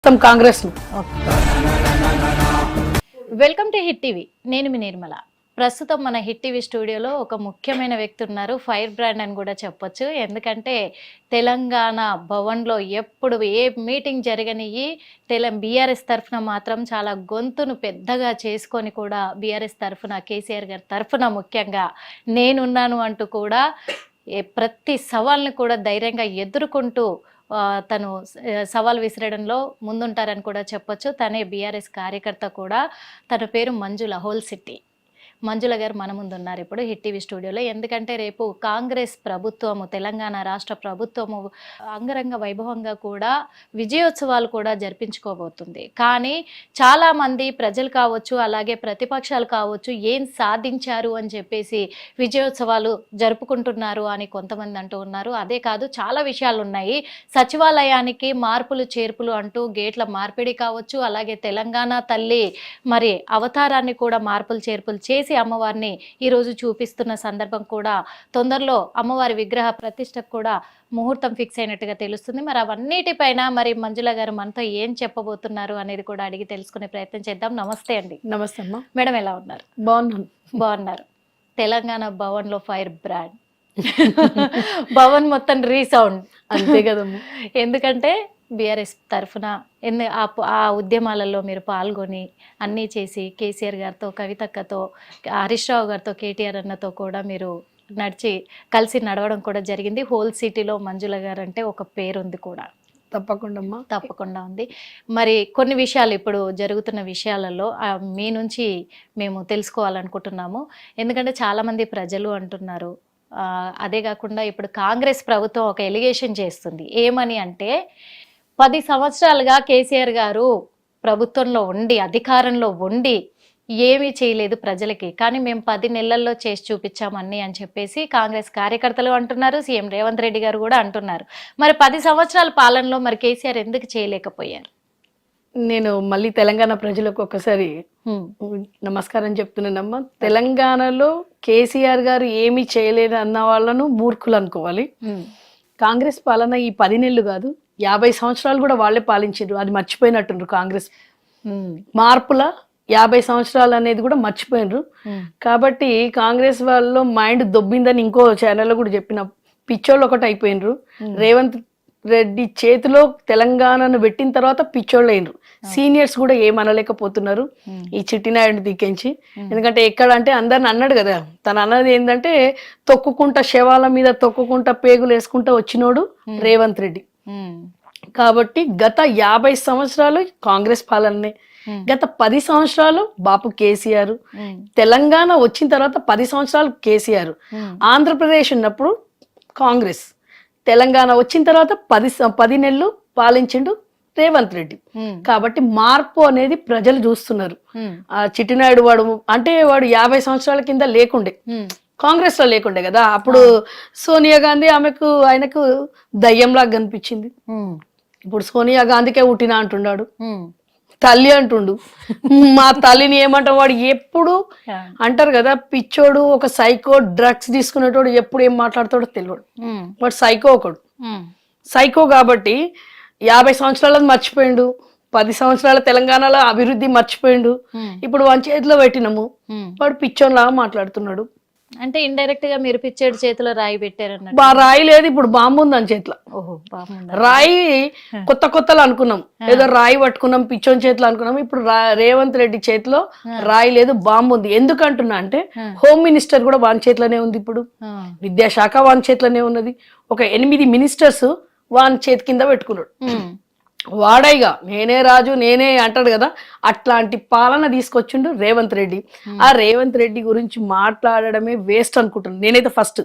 మొత్తం Congress. Welcome to hit TV. నేను మీ నిర్మల. ప్రస్తుతం మన హిట్ టీవీ స్టూడియోలో ఒక ముఖ్యమైన వ్యక్తి ఉన్నారు. ఫైర్ బ్రాండ్ అని కూడా చెప్పొచ్చు. ఎందుకంటే తెలంగాణ భవన్లో ఎప్పుడు ఏ మీటింగ్ జరగనివి బీఆర్ఎస్ తరఫున మాత్రం చాలా గొంతును పెద్దగా చేసుకొని కూడా బీఆర్ఎస్ తరఫున కేసీఆర్ గారి తరఫున ముఖ్యంగా నేనున్నాను అంటూ కూడా ప్రతి సవాల్ని కూడా ధైర్యంగా ఎదుర్కొంటూ తను సవాల్ విసిరడంలో ముందుంటారని కూడా చెప్పొచ్చు. తనే బీఆర్ఎస్ కార్యకర్త కూడా. తన పేరు మంజుల, హోల్ సిటీ. మంజుల గారు మన ముందు ఉన్నారు ఇప్పుడు హిట్ టీవీ స్టూడియోలో. ఎందుకంటే రేపు కాంగ్రెస్ ప్రభుత్వము, తెలంగాణ రాష్ట్ర ప్రభుత్వము అంగరంగ వైభవంగా కూడా విజయోత్సవాలు కూడా జరిపించుకోబోతుంది. కానీ చాలామంది ప్రజలు కావచ్చు, అలాగే ప్రతిపక్షాలు కావచ్చు, ఏం సాధించారు అని చెప్పేసి విజయోత్సవాలు జరుపుకుంటున్నారు అని కొంతమంది అంటూ ఉన్నారు. అదే కాదు, చాలా విషయాలు ఉన్నాయి. సచివాలయానికి మార్పులు చేర్పులు అంటూ గేట్ల మార్పిడి కావచ్చు, అలాగే తెలంగాణ తల్లి మరి అవతారాన్ని కూడా మార్పులు చేర్పులు చేసి అమ్మవారిని ఈరోజు చూపిస్తున్న సందర్భం కూడా తొందరలో అమ్మవారి విగ్రహ ప్రతిష్టకు కూడా ముహూర్తం ఫిక్స్ అయినట్టుగా తెలుస్తుంది. మరి అవన్నిటిపైన మరి మంజుల గారు మనతో ఏం చెప్పబోతున్నారు అనేది కూడా అడిగి తెలుసుకునే ప్రయత్నం చేద్దాం. నమస్తే అండి. నమస్తే అమ్మా. మేడం ఎలా ఉన్నారు? బాగున్నారు. తెలంగాణ భవన్ లో ఫైర్ బ్రాండ్ భవన్ మొత్తం రీసౌండ్ అంతే కదమ్మా. ఎందుకంటే బీఆర్ఎస్ తరఫున ఆ ఉద్యమాలలో మీరు పాల్గొని అన్నీ చేసి కేసీఆర్ గారితో, కవితక్కతో, హరీష్ రావు గారితో, కేటీఆర్ అన్నతో కూడా మీరు కలిసి నడవడం కూడా జరిగింది. హోల్ సిటీలో మంజుల గారు అంటే ఒక పేరుంది కూడా. తప్పకుండా ఉంది. మరి కొన్ని విషయాలు ఇప్పుడు జరుగుతున్న విషయాలలో మీ నుంచి మేము తెలుసుకోవాలనుకుంటున్నాము. ఎందుకంటే చాలామంది ప్రజలు అంటున్నారు, అదే కాకుండా ఇప్పుడు కాంగ్రెస్ ప్రభుత్వం ఒక ఎలిగేషన్ చేస్తుంది. ఏమని అంటే 10 సంవత్సరాలుగా కేసీఆర్ గారు ప్రభుత్వంలో ఉండి, అధికారంలో ఉండి ఏమీ చేయలేదు ప్రజలకి, కానీ మేము 10 నెలల్లో చేసి చూపించామని అని చెప్పేసి కాంగ్రెస్ కార్యకర్తలు అంటున్నారు. సీఎం రేవంత్ రెడ్డి గారు కూడా అంటున్నారు. మరి 10 సంవత్సరాల పాలనలో మరి కేసీఆర్ ఎందుకు చేయలేకపోయారు? నేను మళ్ళీ తెలంగాణ ప్రజలకు ఒకసారి నమస్కారం చెప్తున్నానమ్మా. తెలంగాణలో కేసీఆర్ గారు ఏమీ చేయలేదు అన్న వాళ్ళను మూర్ఖులు అనుకోవాలి. కాంగ్రెస్ పాలన ఈ 10 నెలలు కాదు, 50 సంవత్సరాలు కూడా వాళ్ళే పాలించారు. అది మర్చిపోయినట్టుండ్రు. కాంగ్రెస్ మార్పుల 50 సంవత్సరాలు అనేది కూడా మర్చిపోయినరు. కాబట్టి కాంగ్రెస్ వాళ్ళలో మైండ్ దొబ్బిందని ఇంకో ఛానల్లో కూడా చెప్పిన, పిచ్చోళ్ళు ఒకటి అయిపోయినరు. రేవంత్ రెడ్డి చేతిలో తెలంగాణను పెట్టిన తర్వాత పిచ్చోళ్ళు అయినరు. సీనియర్స్ కూడా ఏమనలేకపోతున్నారు ఈ చిట్టినాయుడిని దిక్కించి. ఎందుకంటే ఎక్కడ అంటే అందరిని అన్నాడు కదా, తను అన్నది ఏంటంటే తొక్కుకుంటా శవాల మీద తొక్కుకుంటా పేగులు వేసుకుంటా వచ్చినోడు రేవంత్ రెడ్డి. కాబట్టి గత 50 సంవత్సరాలు కాంగ్రెస్ పాలనే, గత 10 సంవత్సరాలు బాపు కేసీఆర్, తెలంగాణ వచ్చిన తర్వాత 10 సంవత్సరాలు కేసీఆర్, ఆంధ్రప్రదేశ్ ఉన్నప్పుడు కాంగ్రెస్, తెలంగాణ వచ్చిన తర్వాత 10 నెలలు పాలించిండు రేవంత్ రెడ్డి. కాబట్టి మార్పు అనేది ప్రజలు చూస్తున్నారు. ఆ చిట్టినాయుడు వాడు అంటే వాడు 50 సంవత్సరాల కింద లేకుండే, కాంగ్రెస్ లో లేకుండే కదా. అప్పుడు సోనియా గాంధీ ఆయనకు దయ్యంలాగా కనిపించింది. ఇప్పుడు సోనియా గాంధీకే పుట్టినా అంటున్నాడు, తల్లి అంటుండు. మా తల్లిని ఏమంటాం? వాడు ఎప్పుడు అంటారు కదా, పిచ్చోడు, ఒక సైకో, డ్రగ్స్ తీసుకునేటోడు ఎప్పుడు ఏం మాట్లాడతాడో తెలియడు. వాడు సైకో ఒకడు, సైకో. కాబట్టి 50 సంవత్సరాలు మర్చిపోయిండు, 10 సంవత్సరాల తెలంగాణలో అభివృద్ధి మర్చిపోయిండు. ఇప్పుడు వాని చేతిలో పెట్టినము, వాడు పిచ్చోన్లాగా మాట్లాడుతున్నాడు. అంటే ఇండైరెక్ట్ గా మీరు పిచ్చేడు చేతిలో రాయి పెట్టారన్న. రాయి లేదు, ఇప్పుడు బాంబు ఉంది అని చేతిలో. రాయి కొత్తలు అనుకున్నాం, ఏదో రాయి పట్టుకున్నాం పిచ్చోని చేతిలో అనుకున్నాం. ఇప్పుడు రేవంత్ రెడ్డి చేతిలో రాయి లేదు, బాంబు ఉంది. ఎందుకు అంటున్నా అంటే హోమ్ మినిస్టర్ కూడా వాని చేతిలోనే ఉంది. ఇప్పుడు విద్యాశాఖ వాని చేతిలోనే ఉన్నది. ఒక 8 మినిస్టర్స్ వాని చేతి కింద పెట్టుకున్నాడు. వాడైగా నేనే రాజు నేనే అంటాడు కదా, అట్లాంటి పాలన తీసుకొచ్చిండు రేవంత్ రెడ్డి. ఆ రేవంత్ రెడ్డి గురించి మాట్లాడడమే వేస్ట్ అనుకుంటున్నాను నేనైతే. ఫస్ట్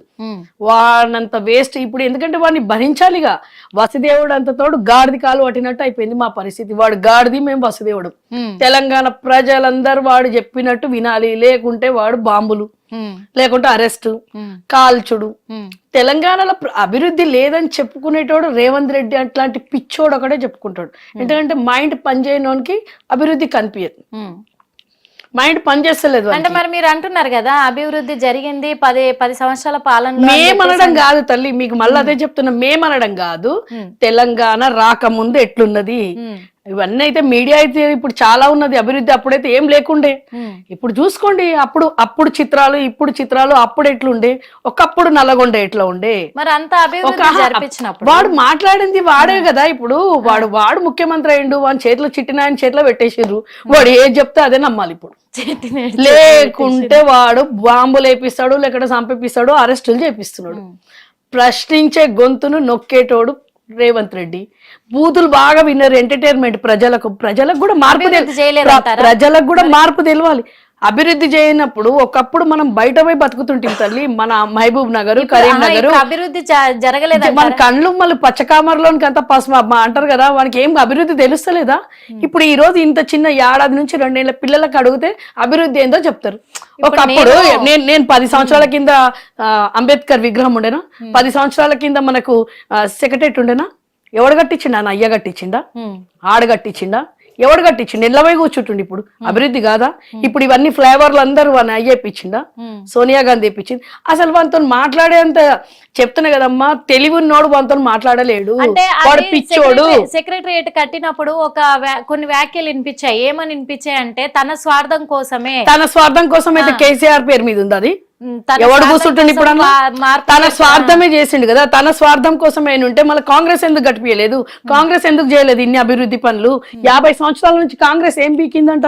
వాడినంత వేస్ట్ ఇప్పుడు, ఎందుకంటే వాడిని భరించాలిగా. వసుదేవుడు అంత తోడు గాడిది కాలు పట్టినట్టు అయిపోయింది మా పరిస్థితి. వాడు గాడిది, మేము వసుదేవుడు. తెలంగాణ ప్రజలందరూ వాడు చెప్పినట్టు వినాలి, లేకుంటే వాడు బాంబులు, లేకుంటే అరెస్టు, కాల్చుడు. తెలంగాణలో అభివృద్ధి లేదని చెప్పుకునేటోడు రేవంత్ రెడ్డి అట్లాంటి పిచ్చోడు ఒకటే చెప్పుకుంటాడు. ఎందుకంటే మైండ్ పనిచేయడానికి అభివృద్ధి కనిపించదు, మైండ్ పనిచేస్తలేదు. అంటే మరి మీరు అంటున్నారు కదా అభివృద్ధి జరిగింది 10 సంవత్సరాల పాలన. మేమనడం కాదు తల్లి, మీకు మళ్ళీ అదే చెప్తున్నా. మేమనడం కాదు, తెలంగాణ రాకముందు ఎట్లున్నది, ఇవన్నీ అయితే మీడియా అయితే ఇప్పుడు చాలా ఉన్నది అభివృద్ధి, అప్పుడైతే ఏం లేకుండే. ఇప్పుడు చూసుకోండి, అప్పుడు చిత్రాలు ఇప్పుడు చిత్రాలు, అప్పుడు ఎట్లుండే, ఒకప్పుడు నల్లగొండ ఎట్లా ఉండే, మరి అంత అభివృద్ధి జరిపించినప్పుడు వాడు మాట్లాడింది వాడే కదా. ఇప్పుడు వాడు ముఖ్యమంత్రి అయిండు, వాడి చేతిలో చిట్టిన ఆయన చేతిలో పెట్టేసిర్రు, వాడు ఏది చెప్తే అదే నమ్మాలి ఇప్పుడు. లేకుంటే వాడు బాంబులు వేపిస్తాడు, లేకుంటే చంపేపిస్తాడు, అరెస్టులు చేపిస్తున్నాడు. ప్రశ్నించే గొంతును నొక్కేటోడు రేవంత్ రెడ్డి. బూతులు బాగా విన్నారు, ఎంటర్టైన్మెంట్. ప్రజలకు కూడా మార్పు ప్రజలకు కూడా మార్పు తెలియాలి. అభివృద్ధి చేయనప్పుడు ఒకప్పుడు మనం బయట పోయి బతుకుతుంటాం తల్లి, మన మహబూబ్ నగర్, కరీంనగర్. అభివృద్ధి జరగలేదు, మన కళ్ళు మళ్ళీ పచ్చకామరలోనికి అంతా పసుపు అంటారు కదా, వానికి ఏం అభివృద్ధి తెలుస్తలేదా? ఇప్పుడు ఈ రోజు ఇంత చిన్న ఏడాది నుంచి 2 ఏళ్ల పిల్లలకు అడిగితే అభివృద్ధి ఏందో చెప్తారు. ఒకప్పుడు నేను 10 సంవత్సరాల కింద అంబేద్కర్ విగ్రహం ఉండేనా, 10 సంవత్సరాల కింద మనకు సెక్రటరేట్ ఉండేనా, ఎవడు కట్టించిండా? నా అయ్య కట్టించిండా? ఆడ కట్టించిండా? ఎవడు కట్టించిండు? ఎల్లవై కూర్చుంటుండి. ఇప్పుడు అభివృద్ధి కాదా? ఇప్పుడు ఇవన్నీ ఫ్లేవర్లు అందరూ వాడిని అయ్యేపించిందా? సోనియా గాంధీ ఇప్పించింది. అసలు వాటితో మాట్లాడేంత చెప్తున్నా కదమ్మా, తెలివి ఉన్నోడు వాటితో మాట్లాడలేడు, వాడు పిచ్చోడు. సెక్రటరియట్ కట్టినప్పుడు కొన్ని వ్యాఖ్యలు వినిపించాయి. ఏమని వినిపించాయి అంటే తన స్వార్థం కోసమే అయితే కేసీఆర్ పేరు మీద ఉంది. అది ఎవడు కూర్చుంటుంది ఇప్పుడు? తన స్వార్థమే చేసిండు కదా. తన స్వార్థం కోసం ఉంటే మళ్ళీ కాంగ్రెస్ ఎందుకు గడిపియలేదు? కాంగ్రెస్ ఎందుకు చేయలేదు ఇన్ని అభివృద్ధి పనులు? 50 సంవత్సరాల నుంచి కాంగ్రెస్ ఏం పీకిందంట?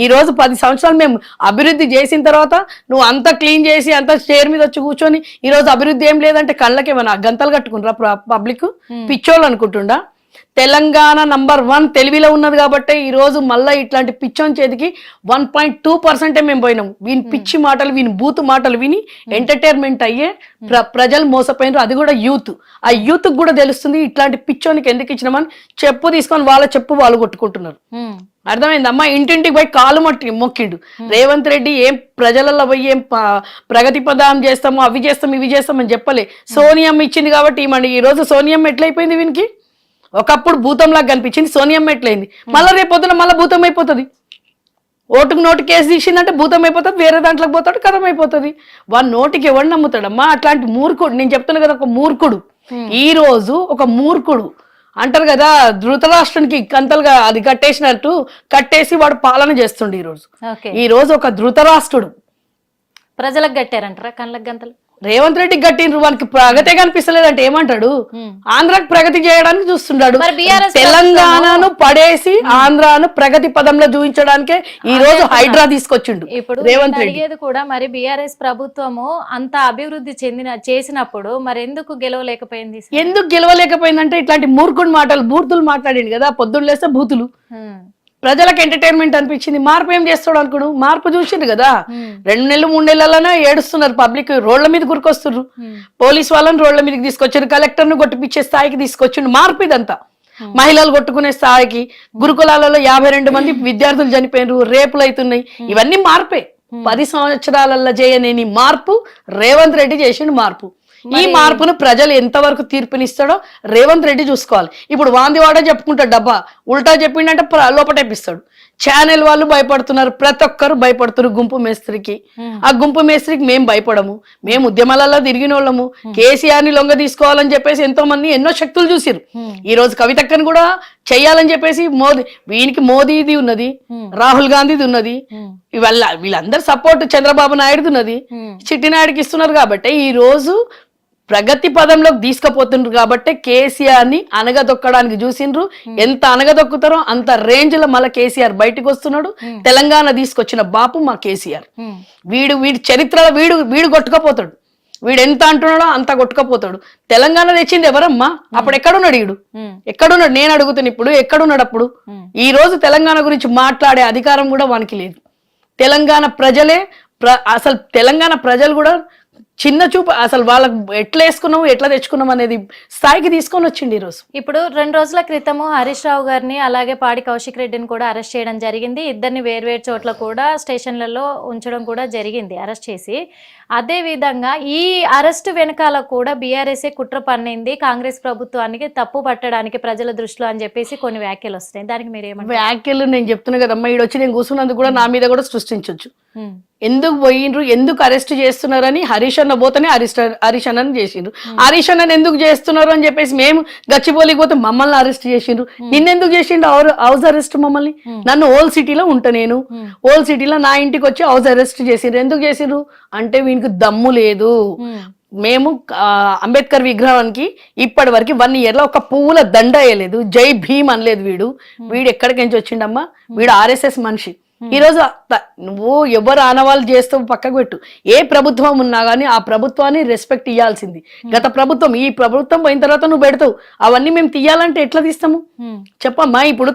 ఈ రోజు 10 సంవత్సరాలు మేము అభివృద్ధి చేసిన తర్వాత నువ్వు అంతా క్లీన్ చేసి అంతా చైర్ మీద వచ్చి కూర్చొని ఈ రోజు అభివృద్ధి ఏం లేదంటే కళ్ళకేమన్నా గంతలు కట్టుకుంటారా పబ్లిక్? పిచ్చోళ్ళు అనుకుంటుండా? తెలంగాణ నంబర్ 1 తెలివిలో ఉన్నది కాబట్టి ఈ రోజు మళ్ళీ ఇట్లాంటి పిచ్చోని చేతికి 1.2% మేము పోయినాం. వీని పిచ్చి మాటలు, వీని బూత్ మాటలు విని ఎంటర్టైన్మెంట్ అయ్యే ప్రజలు మోసపోయినారు. అది కూడా యూత్. ఆ యూత్ కూడా తెలుస్తుంది ఇట్లాంటి పిచ్చోనికి ఎందుకు ఇచ్చినామని. చెప్పు తీసుకొని వాళ్ళ చెప్పు వాళ్ళు కొట్టుకుంటున్నారు. అర్థమైందమ్మా? ఇంటింటికి పోయి కాలు మొక్కిండు రేవంత్ రెడ్డి. ఏం ప్రజలలో పోయి ఏం ప్రగతి పదాం చేస్తాము, అవి చేస్తాం ఇవి చేస్తామని చెప్పలే. సోనియమ్మ ఇచ్చింది కాబట్టి ఈ రోజు సోనియమ్మ ఎట్లయిపోయింది వీనికి? ఒకప్పుడు భూతంలాగా కనిపించింది, సోనియమ్మ ఎట్లయింది? మళ్ళీ రేపు పొద్దున మళ్ళీ భూతం అయిపోతుంది. నోటు కేసు తీసిందంటే భూతం అయిపోతుంది, వేరే దాంట్లోకి పోతాడు, కథం అయిపోతుంది. వాడి నోటికి ఎవడు నమ్ముతాడమ్మా? అట్లాంటి మూర్ఖుడు. నేను చెప్తున్నా కదా, ఒక మూర్ఖుడు. ఈ రోజు ఒక మూర్ఖుడు అంటారు కదా, ధృతరాష్ట్రానికి కంతలుగా అది కట్టేసినట్టు కట్టేసి వాడు పాలన చేస్తుండే. ఈ రోజు ఒక ధృతరాష్ట్రుడు ప్రజలకు కట్టారంటారా కళ్ళకు గంతలు? రేవంత్ రెడ్డి గట్టిండ్రు, వానికి ప్రగతే కనిపిస్తలేదంటే ఏమంటాడు? ఆంధ్రాకి ప్రగతి చేయడానికి చూస్తున్నాడు. తెలంగాణను పడేసి ఆంధ్రాను ప్రగతి పదంలో చూపించడానికే ఈ రోజు హైడ్రా తీసుకొచ్చిండు రేవంత్ రెడ్డి. కూడా మరి బీఆర్ఎస్ ప్రభుత్వము అంత అభివృద్ధి చేసినప్పుడు మరి ఎందుకు గెలవలేకపోయింది? ఎందుకు గెలవలేకపోయిందంటే ఇట్లాంటి మూర్ఖుడు మాటలు, బూతులు మాట్లాడింది కదా. పొద్దున్న లేస్తే బూతులు. ప్రజలకు ఎంటర్టైన్మెంట్ అనిపించింది. మార్పు ఏం చేస్తాడు అనుకోడు? మార్పు చూసిండు కదా. 2 నెలలు 3 నెలలనే ఏడుస్తున్నారు పబ్లిక్, రోడ్ల మీద గురికొస్తున్నారు. పోలీస్ వాళ్ళని రోడ్ల మీదకి తీసుకొచ్చారు, కలెక్టర్ ను కొట్టిపిచ్చే స్థాయికి తీసుకొచ్చిండు. మార్పు ఇదంతా. మహిళలు కొట్టుకునే స్థాయికి, గురుకులాలలో 52 మంది విద్యార్థులు చనిపోయినారు, రేపులు అవుతున్నాయి. ఇవన్నీ మార్పే. 10 సంవత్సరాలలో చేయలేని మార్పు రేవంత్ రెడ్డి చేసిండు మార్పు. ఈ మార్పును ప్రజలు ఎంతవరకు తీర్పునిస్తాడో రేవంత్ రెడ్డి చూసుకోవాలి. ఇప్పుడు వాందివాడ చెప్పుకుంటాడు డబ్బా, ఉల్టా చెప్పిండంటే లోపటేపిస్తాడు. ఛానల్ వాళ్ళు భయపడుతున్నారు, ప్రతి ఒక్కరు భయపడుతున్నారు గుంపు మేస్త్రికి. ఆ గుంపు మేస్త్రికి మేము భయపడము, మేము ఉద్యమాలలో తిరిగిన వాళ్ళము. కేసీఆర్ ని లొంగ తీసుకోవాలని చెప్పేసి ఎంతో మంది ఎన్నో శక్తులు చూసిరు. ఈ రోజు కవితక్కని కూడా చెయ్యాలని చెప్పేసి వీనికి మోదీది ఉన్నది, రాహుల్ గాంధీది ఉన్నది, వీళ్ళందరూ సపోర్ట్ చంద్రబాబు నాయుడుది ఉన్నది, చిట్టినాయుడికి ఇస్తున్నారు. కాబట్టి ఈ రోజు ప్రగతి పదంలోకి తీసుకుపోతుండ్రు కాబట్టి కేసీఆర్ ని అనగదొక్కడానికి చూసిండ్రు. ఎంత అనగదొక్కుతారో అంత రేంజ్ లో మళ్ళీ కేసీఆర్ బయటకు వస్తున్నాడు. తెలంగాణ తీసుకొచ్చిన బాపు మా కేసీఆర్. వీడి చరిత్రలో వీడు కొట్టుకపోతాడు. వీడు ఎంత అంటున్నాడో అంత కొట్టుకపోతాడు. తెలంగాణ తెచ్చింది ఎవరమ్మా? అప్పుడు ఎక్కడున్నాడు వీడు? ఎక్కడున్నాడు? నేను అడుగుతాను ఇప్పుడు, ఎక్కడున్నాడు అప్పుడు? ఈ రోజు తెలంగాణ గురించి మాట్లాడే అధికారం కూడా వానికి లేదు. తెలంగాణ ప్రజలే అసలు తెలంగాణ ప్రజలు కూడా చిన్న చూపు, అసలు వాళ్ళకు ఎట్లా వేసుకున్నాము ఎట్లా తెచ్చుకున్నాం అనేది స్థాయికి తీసుకొని వచ్చింది. ఈరోజు ఇప్పుడు 2 రోజుల క్రితము హరీష్ రావు గారిని అలాగే పాడి కౌశిక్ రెడ్డిని కూడా అరెస్ట్ చేయడం జరిగింది. ఇద్దరిని వేర్వేరు చోట్ల కూడా స్టేషన్లలో ఉంచడం కూడా జరిగింది, అరెస్ట్ చేసి. అదే విధంగా ఈ అరెస్ట్ వెనకాల కూడా బీఆర్ఎస్ కుట్ర పన్నింది, కాంగ్రెస్ ప్రభుత్వానికి తప్పు పట్టడానికి ప్రజల దృష్టిలో అని చెప్పేసి కొన్ని వ్యాఖ్యలు వస్తాయి. దానికి మీరు ఏమంటారు? వ్యాఖ్యలు నేను చెప్తున్నా కదమ్మా, ఈడొచ్చి నేను కూర్చున్నందుకు కూడా నా మీద కూడా సృష్టించవచ్చు. ఎందుకు పోయిండ్రు, ఎందుకు అరెస్ట్ చేస్తున్నారని హరీష్ అన్న పోతేనే హరీష్ అన్నని చేసిండ్రు. హరీష్ అన్నని ఎందుకు చేస్తున్నారు అని చెప్పేసి మేము గచ్చిబౌలికి పోతే మమ్మల్ని అరెస్ట్ చేసిండ్రు. నిన్నెందుకు చేసిండు హౌస్ అరెస్ట్ మమ్మల్ని? నన్ను ఓల్డ్ సిటీలో ఉంటా, నేను ఓల్డ్ సిటీలో నా ఇంటికి వచ్చి హౌస్ అరెస్ట్ చేసిండ్రు. ఎందుకు చేసిండ్రు అంటే వీనికి దమ్ము లేదు. మేము అంబేద్కర్ విగ్రహానికి ఇప్పటి వరకు 1 year లో ఒక పువ్వుల దండ వేయలేదు, జై భీమ్ అనలేదు. వీడు ఎక్కడికి నుంచి వచ్చిండమ్మా? వీడు RSS మనిషి. ఈ రోజు నువ్వు ఎవరు ఆనవాళ్ళు చేస్తూ పక్కకు పెట్టు. ఏ ప్రభుత్వం ఉన్నా గానీ ఆ ప్రభుత్వాన్ని రెస్పెక్ట్ ఇవ్వాల్సింది. గత ప్రభుత్వం, ఈ ప్రభుత్వం పోయిన తర్వాత నువ్వు పెడతావు. అవన్నీ మేము తీయాలంటే ఎట్లా తీస్తాము చెప్పమ్మా? ఇప్పుడు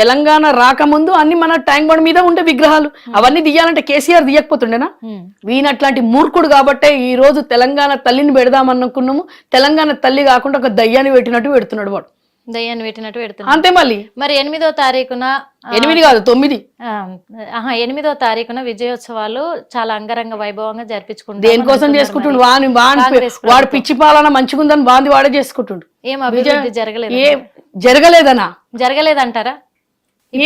తెలంగాణ రాకముందు అన్ని మన ట్యాంక్ బండ్ మీద ఉండే విగ్రహాలు, అవన్నీ తీయాలంటే కేసీఆర్ తీయకపోతుండేనా? వీనట్లాంటి మూర్ఖుడు కాబట్టే ఈ రోజు తెలంగాణ తల్లిని పెడదామనుకున్నాము. తెలంగాణ తల్లి కాకుండా ఒక దయ్యాన్ని పెట్టినట్టు పెడుతున్నాడు వాడు. దయ్యాన్ని పెట్టినట్టు పెడుతున్నాడు అంతే. మళ్ళీ మరి 8వ తారీఖున 8 కాదు 9 8వ తారీఖున విజయోత్సవాలు చాలా అంగరంగ వైభవంగా జరిపించుకుంటారు. దేనికోసం చేసుకుంటుండు? వాడు పిచ్చి పాలన మంచిగుందని వాడే చేసుకుంటుండు. ఏం అభివృద్ధి జరగలేదనా? జరగలేదంటారా?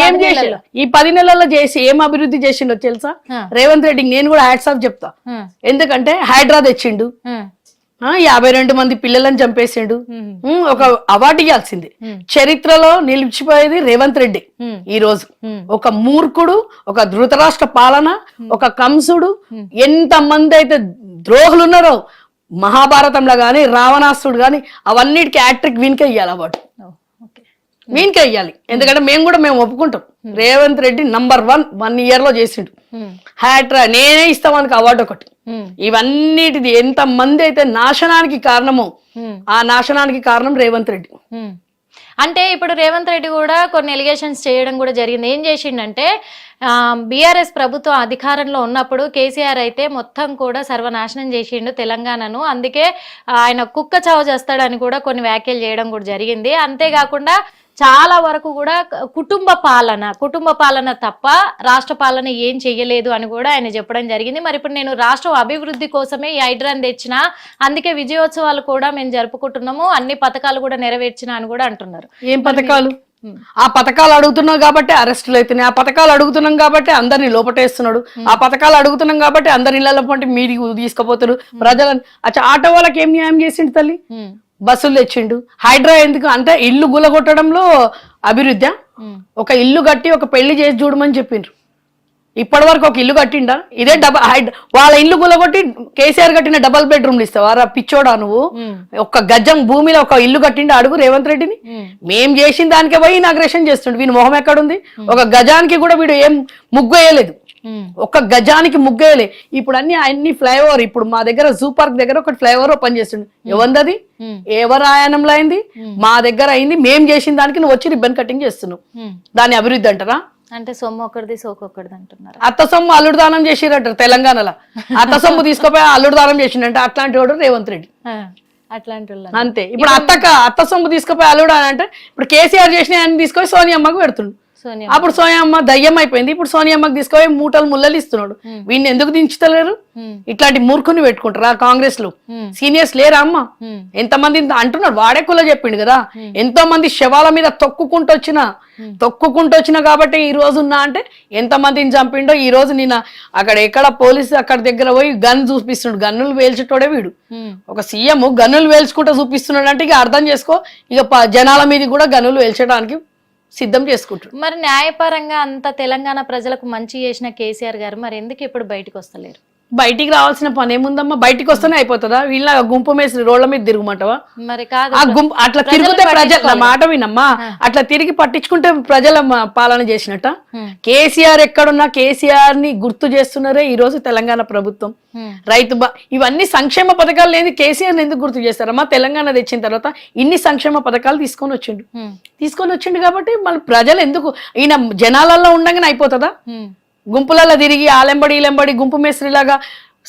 ఏం చేసి ఈ 10 నెలల్లో చేసి ఏం అభివృద్ధి చేసిండో తెలుసా? రేవంత్ రెడ్డికి నేను కూడా హ్యాట్స్ ఆఫ్ చెప్తా. ఎందుకంటే హైడ్రా తెచ్చిండు, 52 మంది పిల్లలను చంపేసిండు, ఒక అవార్డు ఇవ్వాల్సింది. చరిత్రలో నిలిచిపోయేది రేవంత్ రెడ్డి. ఈ రోజు ఒక మూర్ఖుడు, ఒక ధృతరాష్ట్ర పాలన, ఒక కంసుడు, ఎంత మంది అయితే ద్రోహులు ఉన్నారో మహాభారతంలో గాని రావణాసుడు గాని అవన్నిటికీ యాక్ట్రిక్ వీనికే ఇవ్వాలి అవార్డు. వీనికే ఇవ్వాలి. ఎందుకంటే మేము ఒప్పుకుంటాం రేవంత్ రెడ్డి నంబర్ 1 year లో చేసిండు. హ్యాట్రా నేనే ఇస్తామనికి అవార్డు ఒకటి. ఇవన్నిటిది ఎంత మంది అయితే నాశనానికి కారణమో ఆ నాశనానికి కారణం రేవంత్ రెడ్డి. అంటే ఇప్పుడు రేవంత్ రెడ్డి కూడా కొన్ని ఎలిగేషన్స్ చేయడం కూడా జరిగింది. ఏం చేసిండంటే బీఆర్ఎస్ ప్రభుత్వం అధికారంలో ఉన్నప్పుడు కేసీఆర్ అయితే మొత్తం కూడా సర్వనాశనం చేసిండు తెలంగాణను, అందుకే ఆయన కుక్క చావు చేస్తాడని కూడా కొన్ని వ్యాఖ్యలు చేయడం కూడా జరిగింది. అంతేకాకుండా చాలా వరకు కూడా కుటుంబ పాలన తప్ప రాష్ట్ర పాలన ఏం చెయ్యలేదు అని కూడా ఆయన చెప్పడం జరిగింది. మరి ఇప్పుడు నేను రాష్ట్రం అభివృద్ధి కోసమే ఈ హైడ్రాన్ తెచ్చిన, అందుకే విజయోత్సవాలు కూడా మేము జరుపుకుంటున్నాము, అన్ని పథకాలు కూడా నెరవేర్చిన అని కూడా అంటున్నారు. ఏం పథకాలు? ఆ పథకాలు అడుగుతున్నాం కాబట్టి అరెస్టులు అవుతున్నాయి. ఆ పథకాలు అడుగుతున్నాం కాబట్టి అందరినీ లోపటేస్తున్నాడు. ఆ పథకాలు అడుగుతున్నాం కాబట్టి అందరి ఇళ్లలో పంటి మీడికి తీసుకుపోతారు ప్రజలను. ఆటో వాళ్ళకి ఏం న్యాయం చేసిండు తల్లి? బస్సులు తెచ్చిండు. హైడ్రా ఎందుకు అంటే ఇల్లు గులగొట్టడంలో అభివృద్ధి. ఒక ఇల్లు కట్టి ఒక పెళ్లి చేసి చూడమని చెప్పిండ్రు. ఇప్పటి వరకు ఒక ఇల్లు కట్టిండా? ఇదే వాళ్ళ ఇల్లు గులగొట్టి కేసీఆర్ కట్టిన డబల్ బెడ్రూమ్లు ఇస్తావా? పిచ్చోడా నువ్వు? ఒక గజం భూమిలో ఒక ఇల్లు కట్టిండా అడుగు రేవంత్ రెడ్డిని. మేం చేసిన దానికే పోయి ఇనాగ్రేషన్ చేస్తుండు. వీని మొహం ఎక్కడుంది? ఒక గజానికి కూడా వీడు ఏం ముగ్గు వేయలేదు, ఒక గజానికి ముగ్గేయలే. ఇప్పుడు అన్ని ఫ్లైఓవర్, ఇప్పుడు మా దగ్గర జూ పార్క్ దగ్గర ఒక ఫ్లైఓవర్ ఓపెన్ చేస్తుండే. ఎవరిది? ఎవరు ఆయానంలో అయింది? మా దగ్గర అయింది. మేం చేసిన దానికి నువ్వు వచ్చి రిబ్బన్ కటింగ్ చేస్తున్నావు. దాని అభివృద్ధి అంటారా? అంటే సొమ్ము ఒకటిది సోకొకటిది అంటున్నారు. అత్త సొమ్ము అల్లుడు దానం చేసిరంటారు తెలంగాణలో. అత్త సొమ్ము తీసుకుపోయి అల్లుడు దానం చేసిండంటే అట్లాంటి వాడు రేవంత్ రెడ్డి. అట్లాంటి అంతే. ఇప్పుడు అత్త సొమ్ము తీసుకుపోయి అల్లుడు అని అంటే ఇప్పుడు కేసీఆర్ చేసిన అన్ని తీసుకొని సోనియమ్మకు పెడుతుండు. అప్పుడు సోనియమ్మ దయ్యం అయిపోయింది. ఇప్పుడు సోనియమ్మకి తీసుకుపోయి మూటలు ముళ్ళలు ఇస్తున్నాడు. వీడిని ఎందుకు దించుతలేరు? ఇట్లాంటి మూర్ఖుని పెట్టుకుంటారా కాంగ్రెస్ లో? సీనియర్స్ లేరా అమ్మ? ఎంతమంది అంటున్నాడు, వాడే కుల చెప్పిండు కదా. ఎంతో మంది శవాల మీద తొక్కుకుంటూ వచ్చినా కాబట్టి ఈ రోజు ఉన్నా అంటే ఎంత మందిని చంపిండో. ఈ రోజు నిన్న ఎక్కడ పోలీసు అక్కడ దగ్గర పోయి గన్ చూపిస్తున్నాడు. గన్నులు వేల్చేటోడే వీడు. ఒక సీఎం గన్నులు వేల్చుకుంటూ చూపిస్తున్నాడు అంటే ఇక అర్థం చేసుకో, ఇక జనాల మీద కూడా గన్నులు వేల్చడానికి సిద్ధం చేసుకుంటాడు. మరి న్యాయపరంగా అంత తెలంగాణ ప్రజలకు మంచి చేసిన కేసీఆర్ గారు మరి ఎందుకు ఇప్పుడు బయటకు వస్తలేరు? బయటికి రావాల్సిన పని ఏముందమ్మా? బయటికి వస్తేనే అయిపోతుందా? వీళ్ళ గుంపు మేసి రోడ్ల మీద తిరుగుమంటావా? మరి కాదు, ఆ గుంపు అట్లా తిరిగితే ప్రజల మాట వినమ్మా. అట్లా తిరిగి పట్టించుకుంటే ప్రజల పాలన చేసినట్ట. కేసీఆర్ ఎక్కడున్నా కేసీఆర్ ని గుర్తు చేస్తున్నారే ఈ రోజు తెలంగాణ ప్రభుత్వం. రైతు ఇవన్నీ సంక్షేమ పథకాలు లేదు. కేసీఆర్ ఎందుకు గుర్తు చేస్తారమ్మా? తెలంగాణ తెచ్చిన తర్వాత ఇన్ని సంక్షేమ పథకాలు తీసుకొని వచ్చిండు కాబట్టి మళ్ళీ ప్రజలు ఎందుకు? ఈయన జనాలలో ఉండగానే అయిపోతుందా? గుంపులలో తిరిగి ఆలెంబడి గుంపు మేస్త్రిలాగా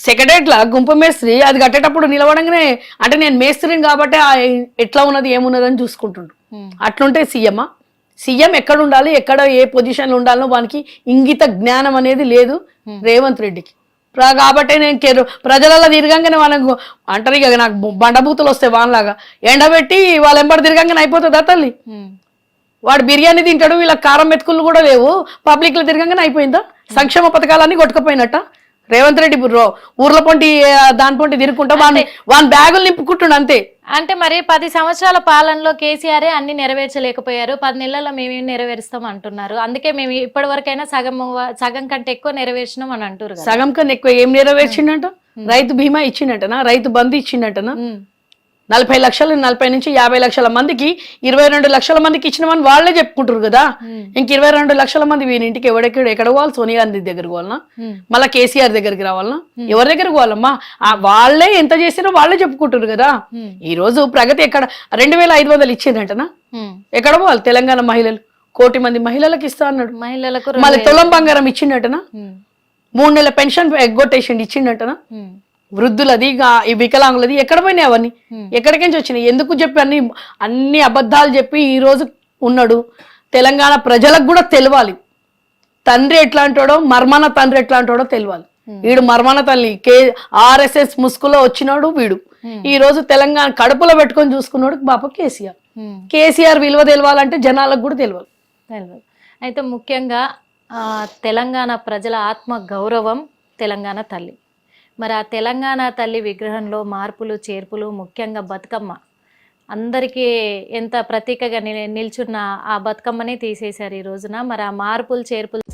సెక్రటరేట్ లా గుంపు మేస్త్రి అది కట్టేటప్పుడు నిలవడంగానే అంటే నేను మేస్త్రిని కాబట్టి ఎట్లా ఉన్నది ఏమున్నది అని చూసుకుంటుండు. అట్లుంటే సీఎం ఎక్కడ ఉండాలి, ఎక్కడ ఏ పొజిషన్ లో ఉండాలో వానికి ఇంగిత జ్ఞానం అనేది లేదు రేవంత్ రెడ్డికి. కాబట్టి నేను ప్రజలలో తిరగంగానే వాళ్ళకు అంటారు ఇక నాకు బండబూతులు వస్తాయి వానలాగా ఎండబెట్టి వాళ్ళ ఎంబడి తిరగంగానే అయిపోతుందా తల్లి? వాడు బిర్యానీ తింటాడు, వీళ్ళకి కారం మెతుకులు కూడా లేవు, పబ్లిక్ లో తిరగంగానే అయిపోయిందా? సంక్షేమ పథకాలన్నీ కొట్టుకుపోయినట్ట. రేవంత్ రెడ్డి ఊర్ల పొంటి దాని పొంటి తిరుక్కుంటా వాని బ్యాగులు నింపుకుంటుండు అంతే. అంటే మరి 10 సంవత్సరాల పాలనలో కేసీఆర్ అన్ని నెరవేర్చలేకపోయారు, 10 నెలల్లో మేమేం నెరవేరుస్తాం అంటున్నారు. అందుకే మేము ఇప్పటి వరకైనా సగం కంటే ఎక్కువ నెరవేర్చినాం అని అంటారు. సగం కన్నా ఎక్కువ ఏం నెరవేర్చిండంట? రైతు బీమా ఇచ్చిండటనా, రైతు బంధు ఇచ్చిండటనా, 40 లక్షలు 40 నుంచి 50 లక్షల మందికి 22 లక్షల మందికి ఇచ్చినామని వాళ్ళే చెప్పుకుంటారు కదా. ఇంక 22 లక్షల మంది వీని ఇంటికి ఎక్కడ పోవాలి? సోనియా గాంధీ దగ్గరికి పోవాలన్నా, మళ్ళీ కేసీఆర్ దగ్గరికి రావాలన్నా, ఎవరి దగ్గరికి పోవాలమ్మా? వాళ్ళే ఎంత చేసినా వాళ్ళే చెప్పుకుంటారు కదా. ఈ రోజు ప్రగతి ఎక్కడ 2500 ఇచ్చిందంటనా? ఎక్కడ పోవాలి? తెలంగాణ మహిళలు 1 కోటి మంది మహిళలకు ఇస్తా అన్నాడు. మహిళలకు మళ్ళీ తులం బంగారం ఇచ్చిండటనా? 3 నెలల పెన్షన్ ఎగ్గొట్టేసిండి ఇచ్చిండటనా? వృద్ధులది ఈ వికలాంగులది ఎక్కడ పోయినాయి అవన్నీ? ఎక్కడికించి వచ్చినాయి? ఎందుకు చెప్పి అన్ని అబద్ధాలు చెప్పి ఈ రోజు ఉన్నాడు. తెలంగాణ ప్రజలకు కూడా తెలియాలి తండ్రి ఎట్లాంటాడో, మర్మాన తండ్రి ఎట్లాంటాడో తెలియాలి. వీడు మర్మాన తల్లి RSS ముసుగులో వచ్చినాడు వీడు. ఈ రోజు తెలంగాణ కడుపులో పెట్టుకొని చూసుకున్నాడు బాప కేసీఆర్ విలువ తెలవాలంటే జనాలకు కూడా తెలియాలి. అయితే ముఖ్యంగా తెలంగాణ ప్రజల ఆత్మ గౌరవం తెలంగాణ తల్లి. మరి ఆ తెలంగాణ తల్లి విగ్రహంలో మార్పులు చేర్పులు, ముఖ్యంగా బతుకమ్మ అందరికీ ఎంత ప్రతీకగా నిల్చున్న ఆ బతుకమ్మనే తీసేశారు ఈ రోజున. మరి ఆ మార్పులు చేర్పులు